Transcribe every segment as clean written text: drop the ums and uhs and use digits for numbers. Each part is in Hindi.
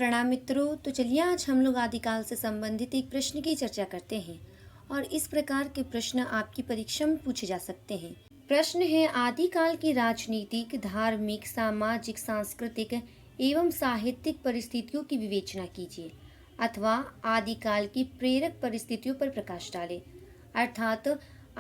प्रणाम मित्रों। तो चलिए आज हम लोग आदिकाल से संबंधित एक प्रश्न की चर्चा करते हैं और इस प्रकार के प्रश्न आपकी परीक्षा में पूछे जा सकते हैं। प्रश्न है, आदिकाल की राजनीतिक, धार्मिक, सामाजिक, सांस्कृतिक एवं साहित्यिक परिस्थितियों की विवेचना कीजिए अथवा आदिकाल की प्रेरक परिस्थितियों पर प्रकाश डालें। अर्थात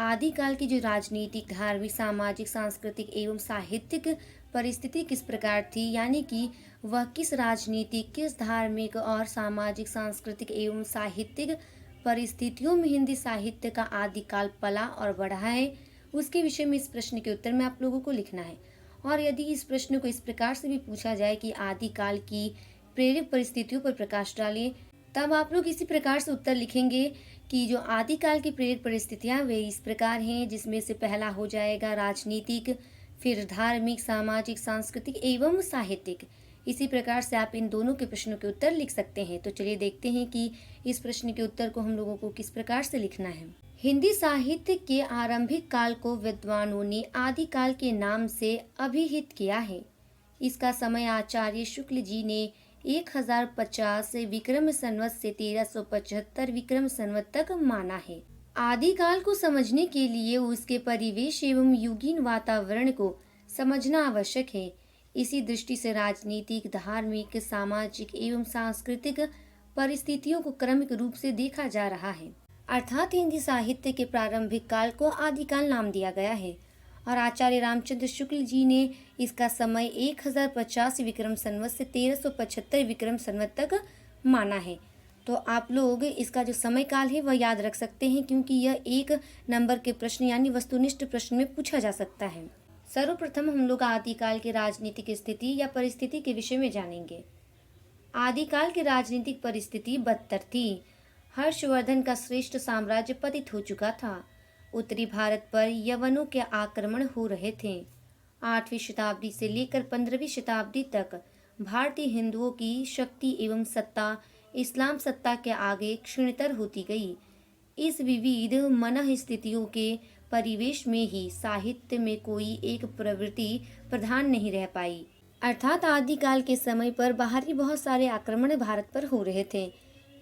आदिकाल की जो राजनीतिक, धार्मिक, सामाजिक, सांस्कृतिक एवं साहित्यिक परिस्थिति किस प्रकार थी, यानी कि वह किस राजनीतिक, किस धार्मिक और सामाजिक, सांस्कृतिक एवं साहित्यिक परिस्थितियों में हिंदी साहित्य का आदिकाल पला और बढ़ा है, उसके विषय में इस प्रश्न के उत्तर में आप लोगों को लिखना है। और यदि इस प्रश्न को इस प्रकार से भी पूछा जाए कि आदिकाल की प्रेरक परिस्थितियों पर प्रकाश डालें, तब आप लोग इसी प्रकार से उत्तर लिखेंगे कि जो आदिकाल की प्रेरक परिस्थितियां वे इस प्रकार हैं, जिसमें से पहला हो जाएगा राजनीतिक, फिर धार्मिक, सामाजिक, सांस्कृतिक एवं साहित्यिक। इसी प्रकार से आप इन दोनों के प्रश्नों के उत्तर लिख सकते हैं। तो चलिए देखते हैं कि इस प्रश्न के उत्तर को हम लोगों को किस प्रकार से लिखना है। हिंदी साहित्य के आरंभिक काल को विद्वानों ने आदिकाल के नाम से अभिहित किया है। इसका समय आचार्य शुक्ल जी ने 1050 विक्रम संवत से 1375 विक्रम संवत तक माना है। आदिकाल को समझने के लिए उसके परिवेश एवं युगीन वातावरण को समझना आवश्यक है। इसी दृष्टि से राजनीतिक, धार्मिक, सामाजिक एवं सांस्कृतिक परिस्थितियों को क्रमिक रूप से देखा जा रहा है। अर्थात हिंदी साहित्य के प्रारंभिक काल को आदिकाल नाम दिया गया है और आचार्य रामचंद्र शुक्ल जी ने इसका समय 1050 विक्रम संवत से 1375 विक्रम संवत तक माना है। तो आप लोग इसका जो समय काल है वह याद रख सकते हैं, क्योंकि यह एक नंबर के प्रश्न यानी वस्तुनिष्ठ प्रश्न में पूछा जा सकता है। सर्वप्रथम हम लोग आदिकाल की राजनीतिक स्थिति या परिस्थिति के विषय में जानेंगे। आदिकाल की राजनीतिक परिस्थिति बदतर थी। हर्षवर्धन का श्रेष्ठ साम्राज्य पतित हो चुका था। उत्तरी भारत पर यवनों के आक्रमण हो रहे थे। 8वीं शताब्दी से लेकर 15वीं शताब्दी तक भारतीय हिंदुओं की शक्ति एवं सत्ता इस्लाम सत्ता के आगे क्षीणतर होती गई। इस विविध मनः स्थितियों के परिवेश में ही साहित्य में कोई एक प्रवृत्ति प्रधान नहीं रह पाई। अर्थात आदिकाल के समय पर बाहरी बहुत सारे आक्रमण भारत पर हो रहे थे,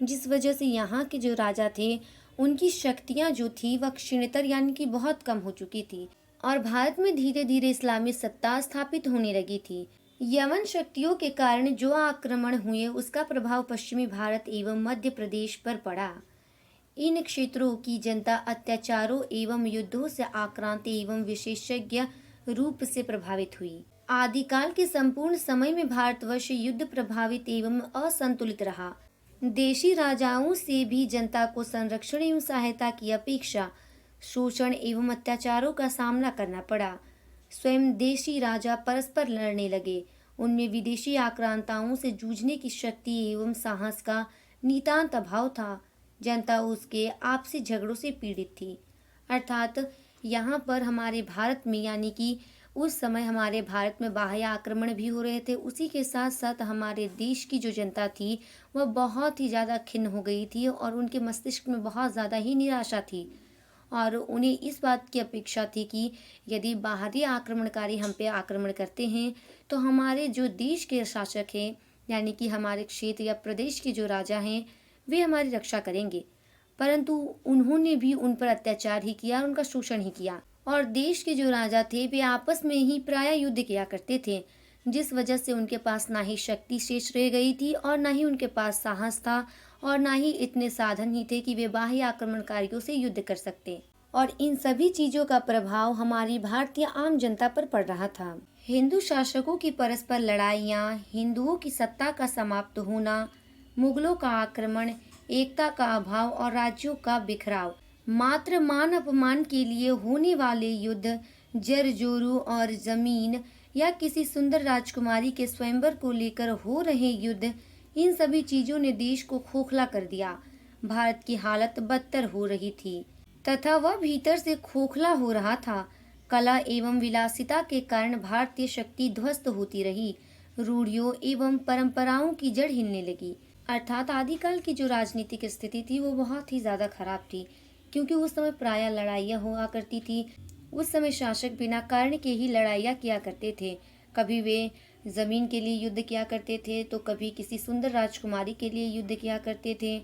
जिस वजह से यहाँ के जो राजा थे उनकी शक्तियाँ जो थी वह क्षीणतर यानी कि बहुत कम हो चुकी थी और भारत में धीरे धीरे इस्लामी सत्ता स्थापित होने लगी थी। यवन शक्तियों के कारण जो आक्रमण हुए उसका प्रभाव पश्चिमी भारत एवं मध्य प्रदेश पर पड़ा। इन क्षेत्रों की जनता अत्याचारों एवं युद्धों से आक्रांत एवं विशेषज्ञ रूप से प्रभावित हुई। आदिकाल के संपूर्ण समय में भारतवर्ष युद्ध प्रभावित एवं असंतुलित रहा। देशी राजाओं से भी जनता को संरक्षण एवं सहायता की अपेक्षा शोषण एवं अत्याचारों का सामना करना पड़ा। स्वयं देशी राजा परस्पर लड़ने लगे। उनमें विदेशी आक्रांताओं से जूझने की शक्ति एवं साहस का नितांत अभाव था। जनता उसके आपसी झगड़ों से पीड़ित थी। अर्थात यहाँ पर हमारे भारत में यानी कि उस समय हमारे भारत में बाह्य आक्रमण भी हो रहे थे, उसी के साथ साथ हमारे देश की जो जनता थी वह बहुत ही ज़्यादा खिन्न हो गई थी और उनके मस्तिष्क में बहुत ज़्यादा ही निराशा थी और उन्हें इस बात की अपेक्षा थी कि यदि बाहरी आक्रमणकारी हम पे आक्रमण करते हैं तो हमारे जो देश के शासक हैं यानी कि हमारे क्षेत्र या प्रदेश के जो राजा हैं वे हमारी रक्षा करेंगे। परंतु उन्होंने भी उन पर अत्याचार ही किया, उनका शोषण ही किया और देश के जो राजा थे वे आपस में ही प्राय युद्ध किया करते थे, जिस वजह से उनके पास ना ही शक्ति शेष रह गई थी और ना ही उनके पास साहस था और ना ही इतने साधन ही थे कि वे बाह्य आक्रमणकारियों से युद्ध कर सकते। और इन सभी चीजों का प्रभाव हमारी भारतीय आम जनता पर पड़ रहा था। हिंदू शासकों की परस्पर लड़ाइयाँ, हिंदुओं की सत्ता का समाप्त होना, मुगलों का आक्रमण, एकता का अभाव और राज्यों का बिखराव, मात्र मान अपमान के लिए होने वाले युद्ध, जर जोरू और जमीन या किसी सुंदर राजकुमारी के स्वयंवर को लेकर हो रहे युद्ध, इन सभी चीजों ने देश को खोखला कर दिया। भारत की हालत बदतर हो रही थी तथा वह भीतर से खोखला हो रहा था। कला एवं विलासिता के कारण भारतीय शक्ति ध्वस्त होती रही। रूढ़ियों एवं परंपराओं की जड़ हिलने लगी। अर्थात आदिकाल की जो राजनीतिक स्थिति थी वो बहुत ही ज़्यादा खराब थी, क्योंकि उस समय प्रायः लड़ाइयाँ हुआ करती थी। उस समय शासक बिना कारण के ही लड़ाइयाँ किया करते थे। कभी वे जमीन के लिए युद्ध किया करते थे, तो कभी किसी सुंदर राजकुमारी के लिए युद्ध किया करते थे।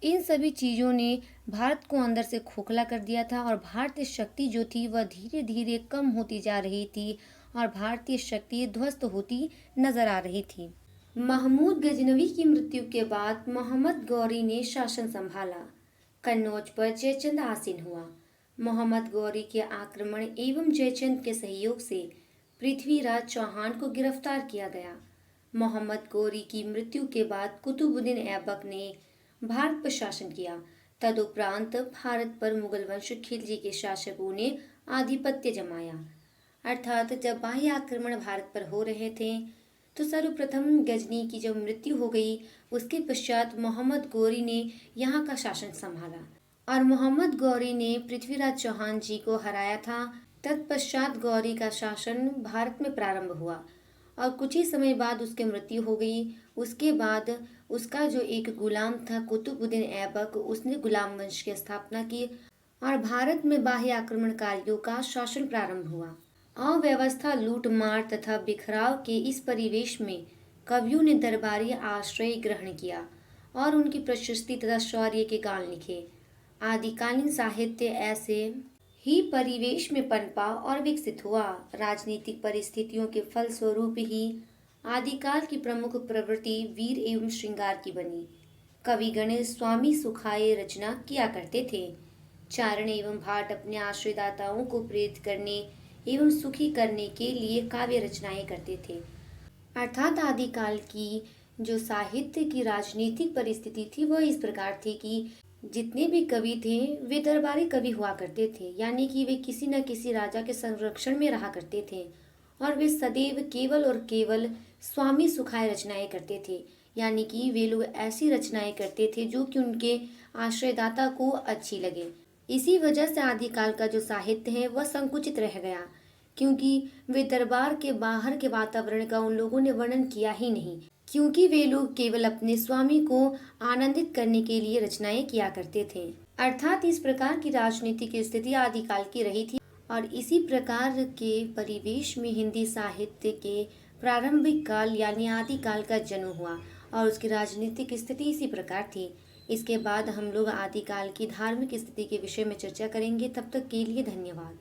इन सभी चीजों ने भारत को अंदर से खोखला कर दिया था और भारतीय शक्ति जो थी वह धीरे धीरे कम होती जा रही थी और भारतीय शक्ति ध्वस्त होती नजर आ रही थी। महमूद गजनवी की मृत्यु के बाद मोहम्मद गौरी ने शासन संभाला। कन्नौज पर जयचंद आसीन हुआ। मोहम्मद गौरी के आक्रमण एवं जयचंद के सहयोग से पृथ्वीराज चौहान को गिरफ्तार किया गया। मोहम्मद गौरी की मृत्यु के बाद कुतुबुद्दीन ऐबक ने भारत पर शासन किया। तदुपरांत भारत पर मुगल वंश खिलजी के शासकों ने आधिपत्य जमाया। अर्थात जब बाह्य आक्रमण भारत पर हो रहे थे तो सर्वप्रथम गजनी की जब मृत्यु हो गई, उसके पश्चात मोहम्मद गौरी ने यहाँ का शासन संभाला और मोहम्मद गौरी ने पृथ्वीराज चौहान जी को हराया था। तत्पश्चात गौरी का शासन भारत में प्रारंभ हुआ और कुछ ही समय बाद उसकी मृत्यु हो गई। उसके बाद उसका जो एक गुलाम था कुतुबुद्दीन ऐबक, उसने गुलाम वंश की स्थापना की और भारत में बाह्य आक्रमणकारियों का शासन प्रारंभ हुआ। अव्यवस्था, लूटमार तथा बिखराव के इस परिवेश में कवियों ने दरबारी आश्रय ग्रहण किया और उनकी प्रशस्ति तथा शौर्य के गान लिखे। आदिकालीन साहित्य ऐसे ही परिवेश में पनपा और विकसित हुआ। राजनीतिक परिस्थितियों के फलस्वरूप ही आदिकाल की प्रमुख प्रवृत्ति वीर एवं श्रृंगार की बनी। कविगण स्वामी सुखाय रचना किया करते थे। चारण एवं भाट अपने आश्रयदाताओं को प्रेरित करने एवं सुखी करने के लिए काव्य रचनाएं करते थे। अर्थात आदिकाल की जो साहित्य की राजनीतिक परिस्थिति थी वह इस प्रकार थी कि जितने भी कवि थे वे दरबारी कवि हुआ करते थे, यानी कि वे किसी न किसी राजा के संरक्षण में रहा करते थे और वे सदैव केवल और केवल स्वामी सुखाय रचनाएं करते थे, यानी कि वे लोग ऐसी रचनाएं करते थे जो कि उनके आश्रयदाता को अच्छी लगे। इसी वजह से आदिकाल का जो साहित्य है वह संकुचित रह गया, क्योंकि वे दरबार के बाहर के वातावरण का उन लोगों ने वर्णन किया ही नहीं, क्योंकि वे लोग केवल अपने स्वामी को आनंदित करने के लिए रचनाएं किया करते थे। अर्थात इस प्रकार की राजनीतिक स्थिति आदिकाल की रही थी और इसी प्रकार के परिवेश में हिंदी साहित्य के प्रारंभिक काल यानी आदिकाल का जन्म हुआ और उसकी राजनीतिक स्थिति इसी प्रकार थी। इसके बाद हम लोग आदिकाल की धार्मिक स्थिति के विषय में चर्चा करेंगे। तब तक के लिए धन्यवाद।